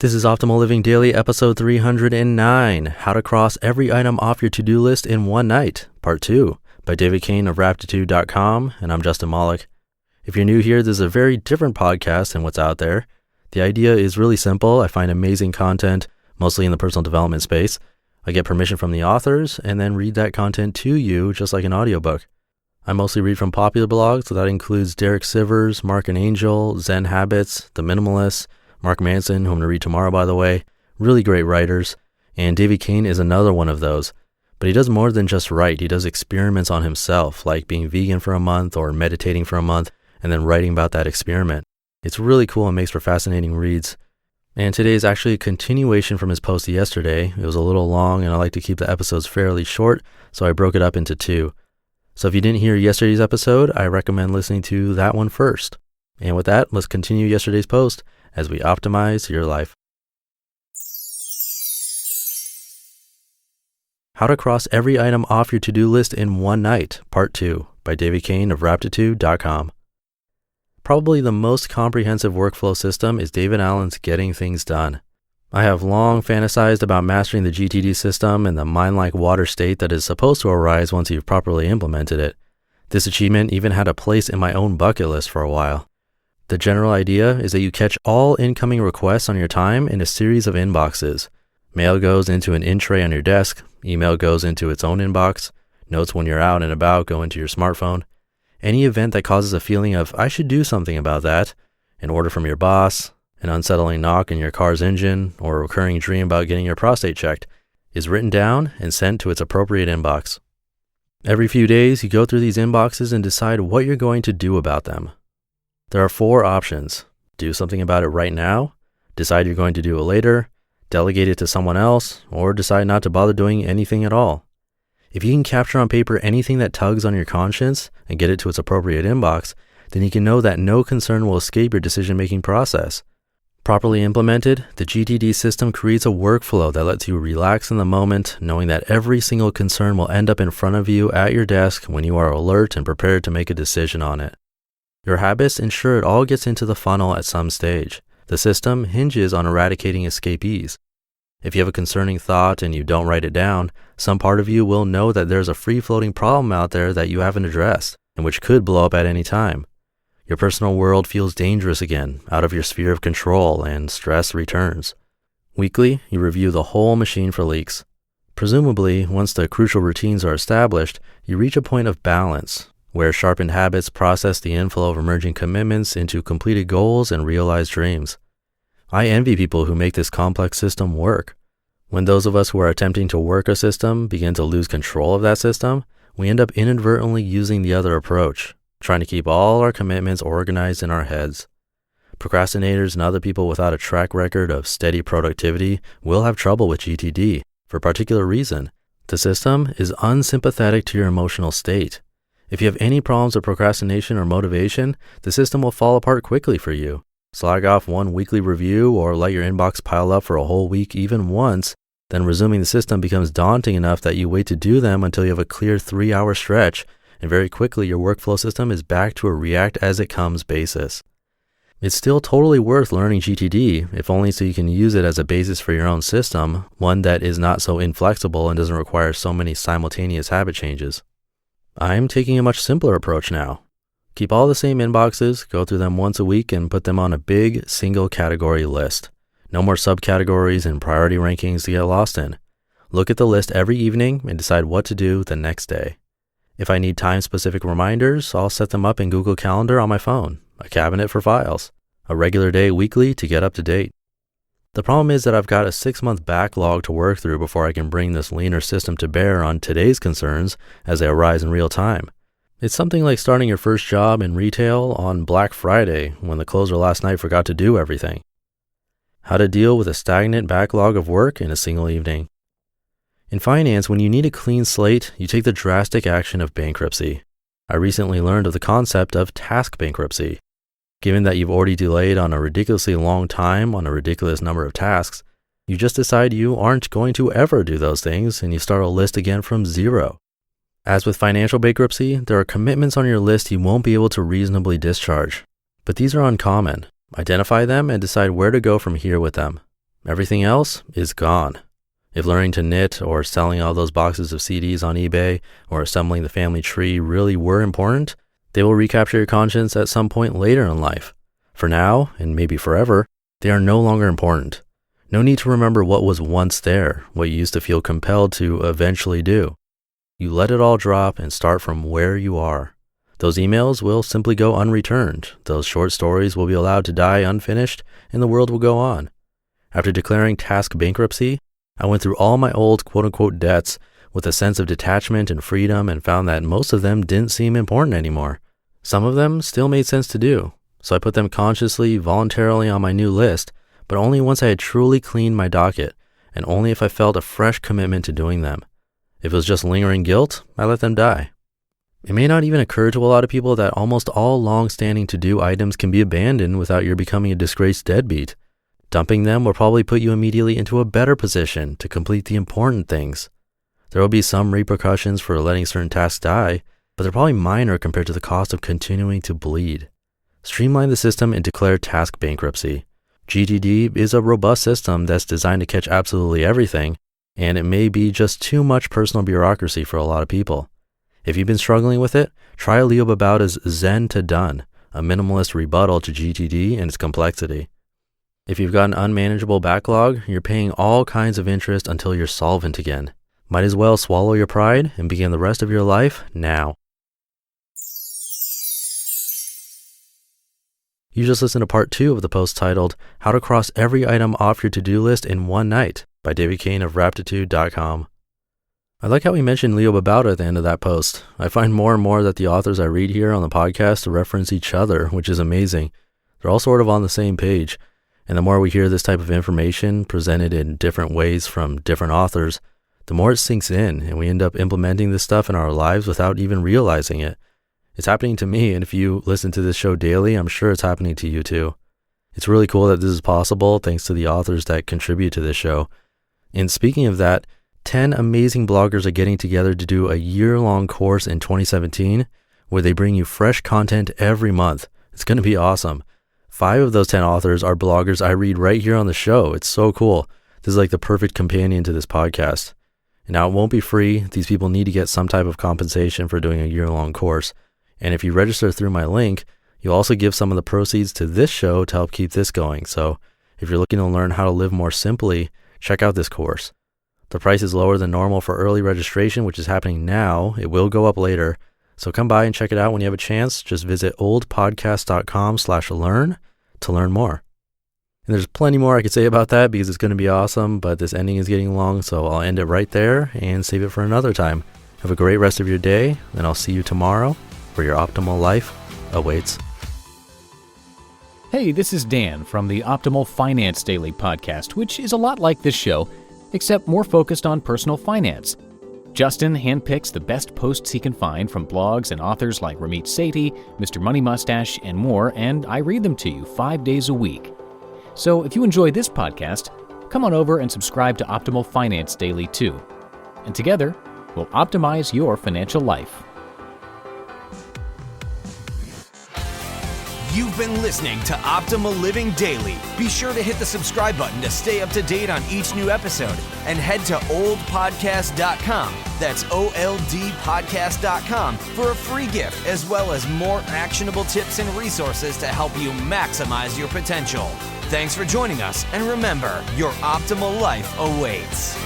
This is Optimal Living Daily, episode 309, How to Cross Every Item Off Your To-Do List in One Night, Part 2, by David Cain of Raptitude.com, and I'm Justin Malik. If you're new here, this is a very different podcast than what's out there. The idea is really simple. I find amazing content, mostly in the personal development space. I get permission from the authors, and then read that content to you, just like an audiobook. I mostly read from popular blogs, so that includes Derek Sivers, Mark and Angel, Zen Habits, The Minimalists, Mark Manson, who I'm going to read tomorrow, by the way. Really great writers. And David Cain is another one of those. But he does more than just write. He does experiments on himself, like being vegan for a month or meditating for a month, and then writing about that experiment. It's really cool and makes for fascinating reads. And today is actually a continuation from his post yesterday. It was a little long, and I like to keep the episodes fairly short, so I broke it up into two. So if you didn't hear yesterday's episode, I recommend listening to that one first. And with that, let's continue yesterday's post as we optimize your life. How to Cross Every Item Off Your To-Do List in One Night, Part 2, by David Cain of Raptitude.com. Probably the most comprehensive workflow system is David Allen's Getting Things Done. I have long fantasized about mastering the GTD system and the mind-like water state that is supposed to arise once you've properly implemented it. This achievement even had a place in my own bucket list for a while. The general idea is that you catch all incoming requests on your time in a series of inboxes. Mail goes into an in tray on your desk, email goes into its own inbox, notes when you're out and about go into your smartphone. Any event that causes a feeling of, I should do something about that, an order from your boss, an unsettling knock in your car's engine, or a recurring dream about getting your prostate checked, is written down and sent to its appropriate inbox. Every few days, you go through these inboxes and decide what you're going to do about them. There are 4 options. Do something about it right now, decide you're going to do it later, delegate it to someone else, or decide not to bother doing anything at all. If you can capture on paper anything that tugs on your conscience and get it to its appropriate inbox, then you can know that no concern will escape your decision-making process. Properly implemented, the GTD system creates a workflow that lets you relax in the moment, knowing that every single concern will end up in front of you at your desk when you are alert and prepared to make a decision on it. Your habits ensure it all gets into the funnel at some stage. The system hinges on eradicating escapees. If you have a concerning thought and you don't write it down, some part of you will know that there's a free-floating problem out there that you haven't addressed and which could blow up at any time. Your personal world feels dangerous again, out of your sphere of control, and stress returns. Weekly, you review the whole machine for leaks. Presumably, once the crucial routines are established, you reach a point of balance, where sharpened habits process the inflow of emerging commitments into completed goals and realized dreams. I envy people who make this complex system work. When those of us who are attempting to work a system begin to lose control of that system, we end up inadvertently using the other approach, trying to keep all our commitments organized in our heads. Procrastinators and other people without a track record of steady productivity will have trouble with GTD for a particular reason. The system is unsympathetic to your emotional state. If you have any problems with procrastination or motivation, the system will fall apart quickly for you. Slag off one weekly review or let your inbox pile up for a whole week even once, then resuming the system becomes daunting enough that you wait to do them until you have a clear 3-hour stretch, and very quickly your workflow system is back to a react-as-it-comes basis. It's still totally worth learning GTD, if only so you can use it as a basis for your own system, one that is not so inflexible and doesn't require so many simultaneous habit changes. I'm taking a much simpler approach now. Keep all the same inboxes, go through them once a week, and put them on a big single category list. No more subcategories and priority rankings to get lost in. Look at the list every evening and decide what to do the next day. If I need time-specific reminders, I'll set them up in Google Calendar on my phone, a cabinet for files, a regular day weekly to get up to date. The problem is that I've got a 6-month backlog to work through before I can bring this leaner system to bear on today's concerns as they arise in real time. It's something like starting your first job in retail on Black Friday when the closer last night forgot to do everything. How to deal with a stagnant backlog of work in a single evening. In finance, when you need a clean slate, you take the drastic action of bankruptcy. I recently learned of the concept of task bankruptcy. Given that you've already delayed on a ridiculously long time on a ridiculous number of tasks, you just decide you aren't going to ever do those things and you start a list again from zero. As with financial bankruptcy, there are commitments on your list you won't be able to reasonably discharge. But these are uncommon. Identify them and decide where to go from here with them. Everything else is gone. If learning to knit or selling all those boxes of CDs on eBay or assembling the family tree really were important, they will recapture your conscience at some point later in life. For now, and maybe forever, they are no longer important. No need to remember what was once there, what you used to feel compelled to eventually do. You let it all drop and start from where you are. Those emails will simply go unreturned. Those short stories will be allowed to die unfinished, and the world will go on. After declaring task bankruptcy, I went through all my old quote-unquote debts with a sense of detachment and freedom and found that most of them didn't seem important anymore. Some of them still made sense to do, so I put them consciously, voluntarily on my new list, but only once I had truly cleaned my docket, and only if I felt a fresh commitment to doing them. If it was just lingering guilt, I let them die. It may not even occur to a lot of people that almost all long-standing to-do items can be abandoned without your becoming a disgraced deadbeat. Dumping them will probably put you immediately into a better position to complete the important things. There will be some repercussions for letting certain tasks die, but they're probably minor compared to the cost of continuing to bleed. Streamline the system and declare task bankruptcy. GTD is a robust system that's designed to catch absolutely everything, and it may be just too much personal bureaucracy for a lot of people. If you've been struggling with it, try Leo Babauta's Zen to Done, a minimalist rebuttal to GTD and its complexity. If you've got an unmanageable backlog, you're paying all kinds of interest until you're solvent again. Might as well swallow your pride and begin the rest of your life now. You just listened to part 2 of the post titled, How to Cross Every Item Off Your To-Do List in One Night by David Cain of Raptitude.com. I like how we mentioned Leo Babauta at the end of that post. I find more and more that the authors I read here on the podcast reference each other, which is amazing. They're all sort of on the same page. And the more we hear this type of information presented in different ways from different authors, the more it sinks in and we end up implementing this stuff in our lives without even realizing it. It's happening to me, and if you listen to this show daily, I'm sure it's happening to you too. It's really cool that this is possible thanks to the authors that contribute to this show. And speaking of that, 10 amazing bloggers are getting together to do a year-long course in 2017 where they bring you fresh content every month. It's going to be awesome. 5 of those 10 authors are bloggers I read right here on the show. It's so cool. This is like the perfect companion to this podcast. And now it won't be free. These people need to get some type of compensation for doing a year-long course. And if you register through my link, you'll also give some of the proceeds to this show to help keep this going. So if you're looking to learn how to live more simply, check out this course. The price is lower than normal for early registration, which is happening now. It will go up later. So come by and check it out when you have a chance. Just visit oldpodcast.com/learn to learn more. And there's plenty more I could say about that because it's going to be awesome, but this ending is getting long, so I'll end it right there and save it for another time. Have a great rest of your day, and I'll see you tomorrow where your optimal life awaits. Hey, this is Dan from the Optimal Finance Daily podcast, which is a lot like this show, except more focused on personal finance. Justin handpicks the best posts he can find from blogs and authors like Ramit Sethi, Mr. Money Mustache, and more, and I read them to you 5 days a week. So if you enjoy this podcast, come on over and subscribe to Optimal Finance Daily too. And together, we'll optimize your financial life. You've been listening to Optimal Living Daily. Be sure to hit the subscribe button to stay up to date on each new episode and head to oldpodcast.com. That's OLDpodcast.com for a free gift as well as more actionable tips and resources to help you maximize your potential. Thanks for joining us, and remember, your optimal life awaits.